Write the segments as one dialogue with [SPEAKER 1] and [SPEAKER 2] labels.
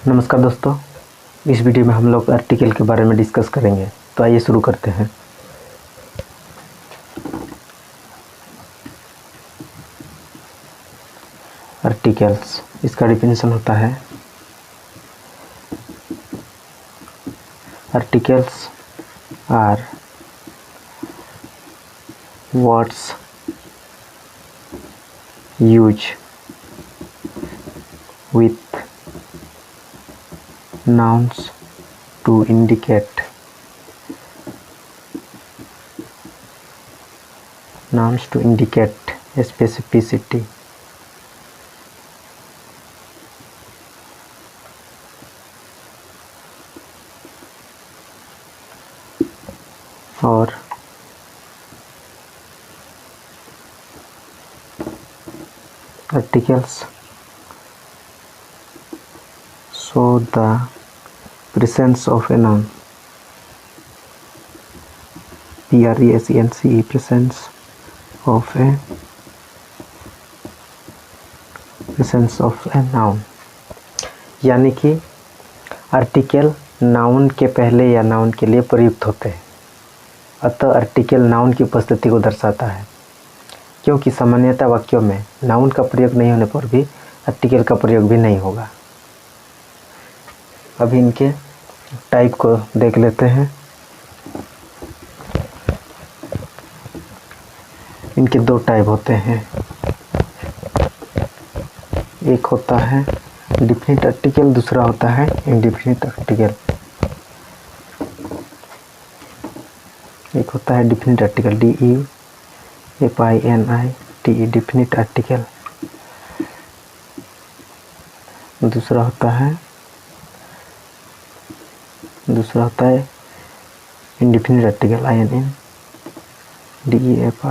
[SPEAKER 1] नमस्कार दोस्तों, इस वीडियो में हम लोग आर्टिकल के बारे में डिस्कस करेंगे। तो आइए शुरू करते हैं। आर्टिकल्स, इसका डिफिनेशन होता है articles are words use with nouns to indicate a specificity or articles show the presence of a noun. presence, presence of a noun। यानी कि आर्टिकल नाउन के पहले या नाउन के लिए प्रयुक्त होते हैं। अतः आर्टिकल नाउन की उपस्थिति को दर्शाता है, क्योंकि सामान्यतः वाक्यों में नाउन का प्रयोग नहीं होने पर भी आर्टिकल का प्रयोग भी नहीं होगा। अभी इनके टाइप को देख लेते हैं। इनके दो टाइप होते हैं, एक होता है डिफिनिट आर्टिकल, दूसरा होता है इंडिफिनिट आर्टिकल। एक होता है definite article, DEFINIT, definite article. दूसरा होता है indefinite article, INDEFINIT, definite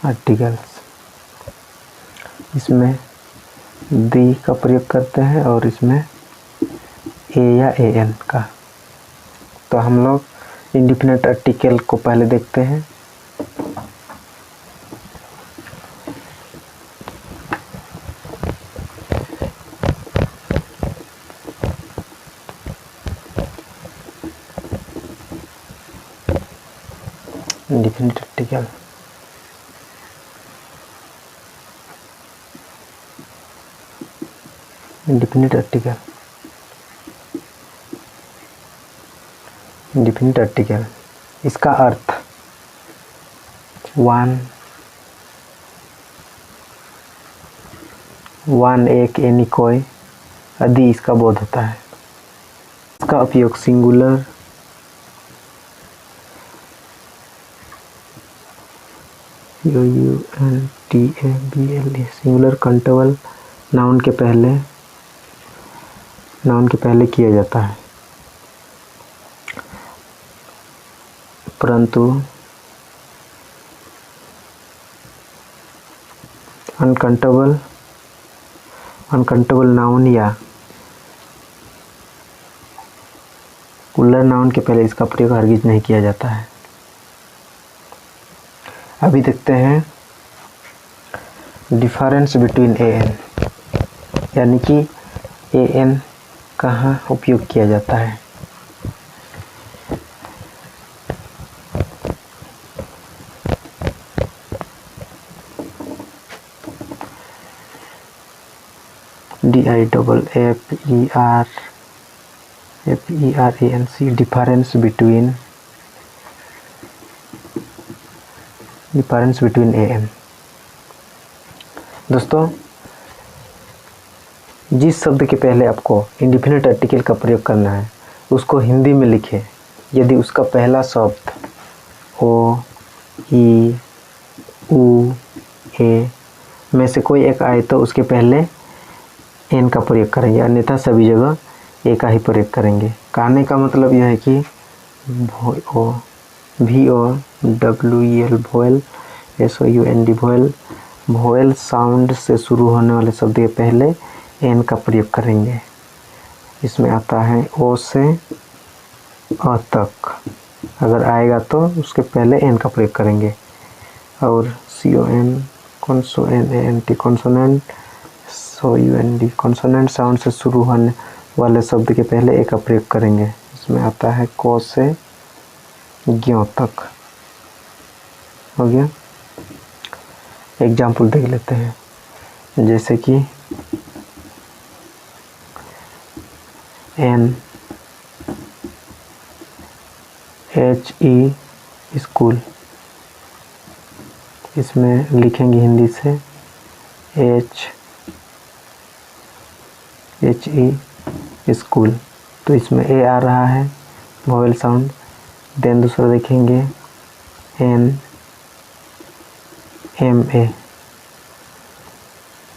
[SPEAKER 1] articles. इसमें दी का प्रयोग करते हैं और इसमें ए या AN का। तो हम लोग इंडिफिनिट आर्टिकल को पहले देखते हैं। इंडिफिनिट आर्टिकल, इंडिफिनिट आर्टिकल, इसका अर्थ वन एक एनी कोई आदि इसका बोध होता है। इसका उपयोग सिंगुलर सिंगुलर काउंटेबल नाउन के पहले किया जाता है, परंतु अनकाउंटेबल नाउन या कुलर नाउन के पहले इसका प्रयोग हरगिज नहीं किया जाता है। अभी देखते हैं डिफरेंस बिटवीन AN, यानी कि AN कहाँ उपयोग किया जाता है। DIFFERANC, difference between AN। दोस्तों, जिस शब्द के पहले आपको इंडिफिनिट आर्टिकल का प्रयोग करना है उसको हिंदी में लिखें। यदि उसका पहला शब्द ओ, ई, उ, ए में से कोई एक आए तो उसके पहले एन का प्रयोग करेंगे, अन्यथा सभी जगह ए का ही प्रयोग करेंगे। कहने का मतलब यह है कि VOWEL वोएल, SOUND वोएल साउंड से शुरू होने वाले शब्द के पहले एन का प्रयोग करेंगे। इसमें आता है ओ से अ तक, अगर आएगा तो उसके पहले एन का प्रयोग करेंगे। और CON consonant consonant SOUND consonant sound से शुरू होने वाले शब्द के पहले ए का प्रयोग करेंगे। इसमें आता है क से ज्ञ तक। हो गया। एग्जाम्पल देख लेते हैं, जैसे कि NHE स्कूल, इसमें लिखेंगे हिंदी से HE स्कूल, तो इसमें ए आ रहा है वोवेल साउंड। देन दूसरा देखेंगे NMA,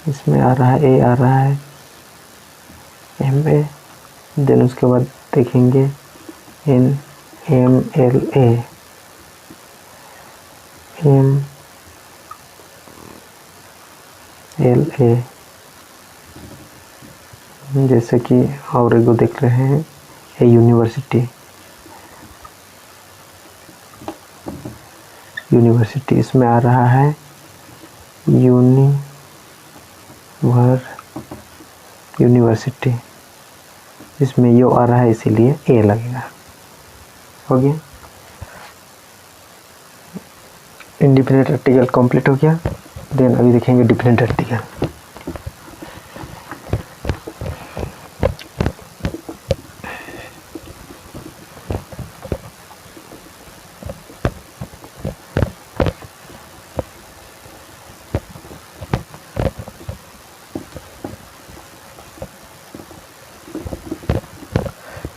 [SPEAKER 1] इसमें आ रहा है ए आ रहा है MA। देन उसके बाद देखेंगे NMLA, MLA, जैसे कि और एगो देख रहे हैं ए यूनिवर्सिटी, इसमें आ रहा है यूनिवर्सिटी, इसमें यो आ रहा है इसीलिए ए लगेगा। हो गया। इंडिफिनिट आर्टिकल कंप्लीट हो गया। देन अभी देखेंगे definite article.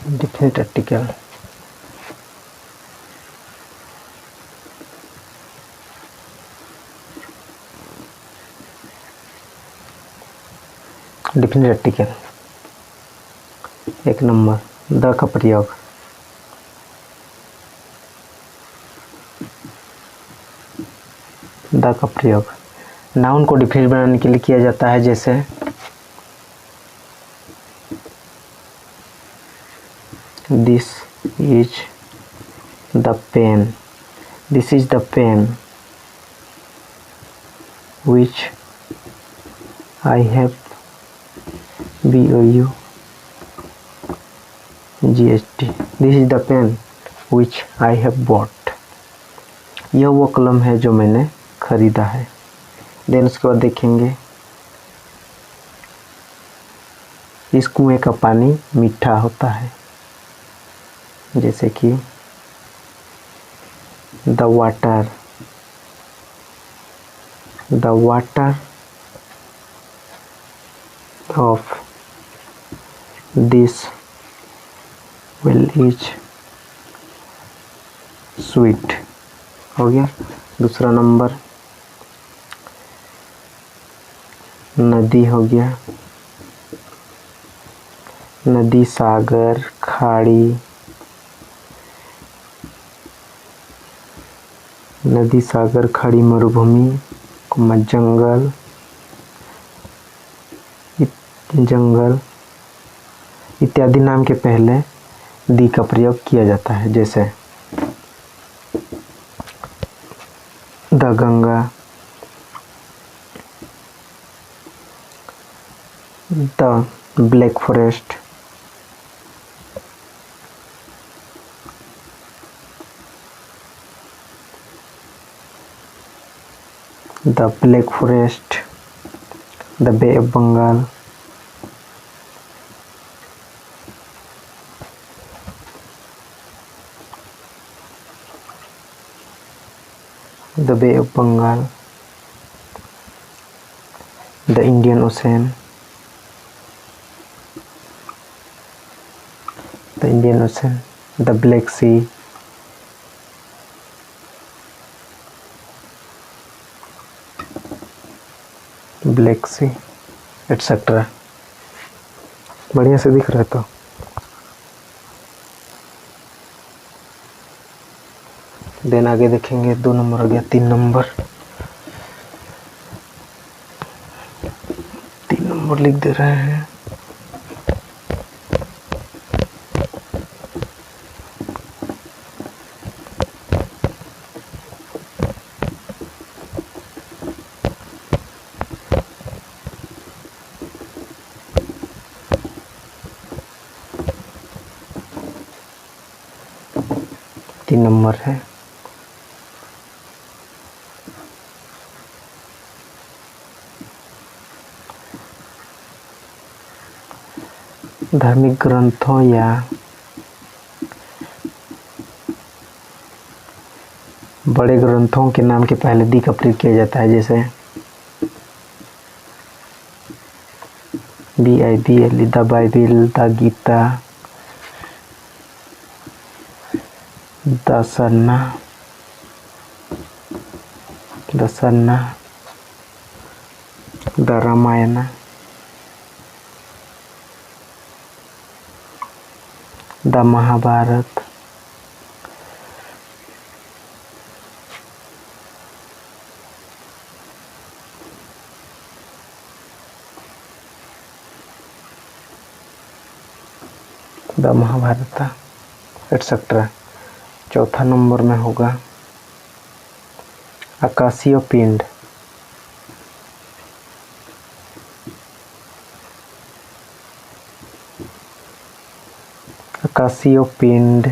[SPEAKER 1] Definite article definite article. एक नंबर, द का प्रयोग। द का प्रयोग नाउन को डिफिनिट बनाने के लिए किया जाता है, जैसे this is the pen, this is the pen which I have BOUGHT, this is the pen which I have bought, यह वो कलम है जो मैंने खरीदा है। देन उसके बाद देखेंगे इस कुएं का पानी मीठा होता है, जैसे कि the water of this well is sweet। हो गया। दूसरा नंबर नदी हो गया, नदी, सागर, खाड़ी, नदी, सागर, खाड़ी, मरुभूमि, जंगल इत्यादि नाम के पहले दी का प्रयोग किया जाता है, जैसे the Ganga, the Black Forest, the Bay of Bengal, the Bay of Bengal, the Indian Ocean, the Black Sea, etc. बढ़िया से दिख रहा है। तो देन आगे देखेंगे 2 नंबर हो गया। 3 नंबर लिख दे रहे हैं। 3 नंबर है। धार्मिक ग्रंथों या बड़े ग्रंथों के नाम के पहले दी का प्रयोग किया जाता है, जैसे BIBL, the Bible, the Gita, दसन्ना, the Ramayana, the Mahabharata, the Mahabharata etcetera. चौथा नंबर में होगा आकाशीय पिंड। आकाशीय पिंड,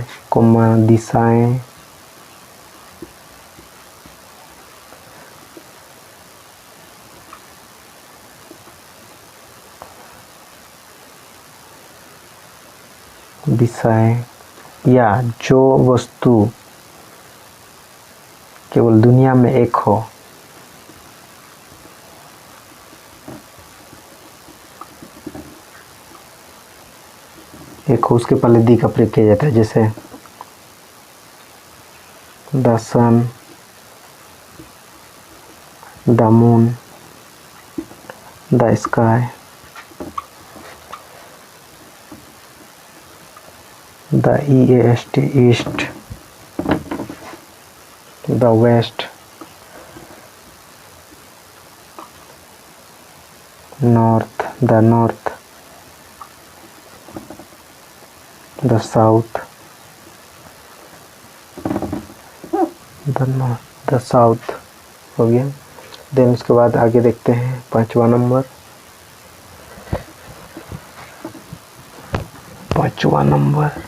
[SPEAKER 1] दिशाएं, या जो वस्तु केवल दुनिया में एक हो, उसके पहले दी का प्रयोग किया जाता है, जैसे the sun, the moon, the sky, the EAST east, the west, north, the north, the south, the south हो गया। देन उसके बाद आगे देखते हैं 5वां नंबर। 5वां नंबर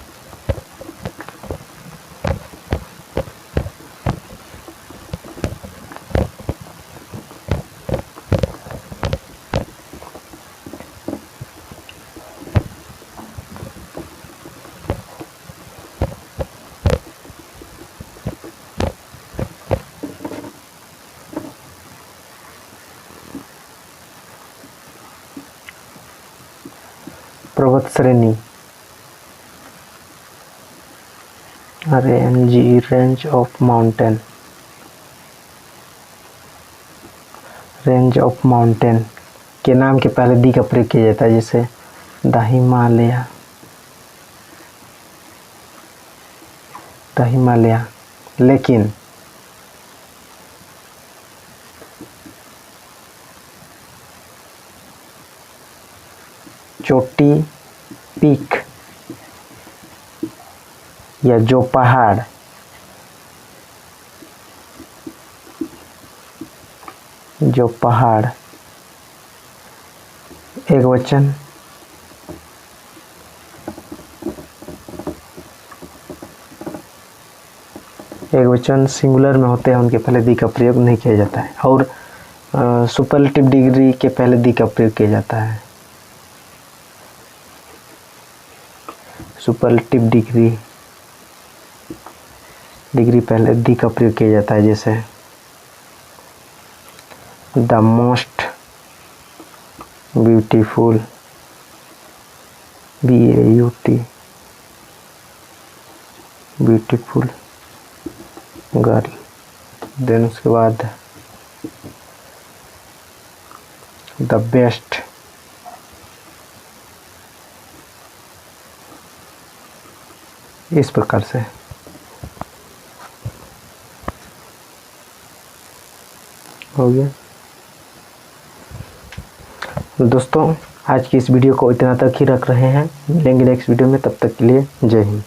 [SPEAKER 1] पर्वत श्रेणी, range of mountain. Range of mountain के नाम के पहले दी का प्रयोग किया जाता है, जैसे द हिमालय। लेकिन चोटी, पीक या जो पहाड़ एक वचन सिंगुलर में होते हैं, उनके पहले दी का प्रयोग नहीं किया जाता है। और सुपरलेटिव डिग्री के पहले दी का प्रयोग किया जाता है। सुपरलेटिव डिग्री पहले दी का प्रयोग किया जाता है, जैसे the most beautiful, BAUT, beautiful girl. Then उसके बाद द बेस्ट, इस प्रकार से। हो गया दोस्तों, आज की इस वीडियो को इतना तक ही रख रहे हैं। मिलेंगे नेक्स्ट वीडियो में, तब तक के लिए जय हिंद।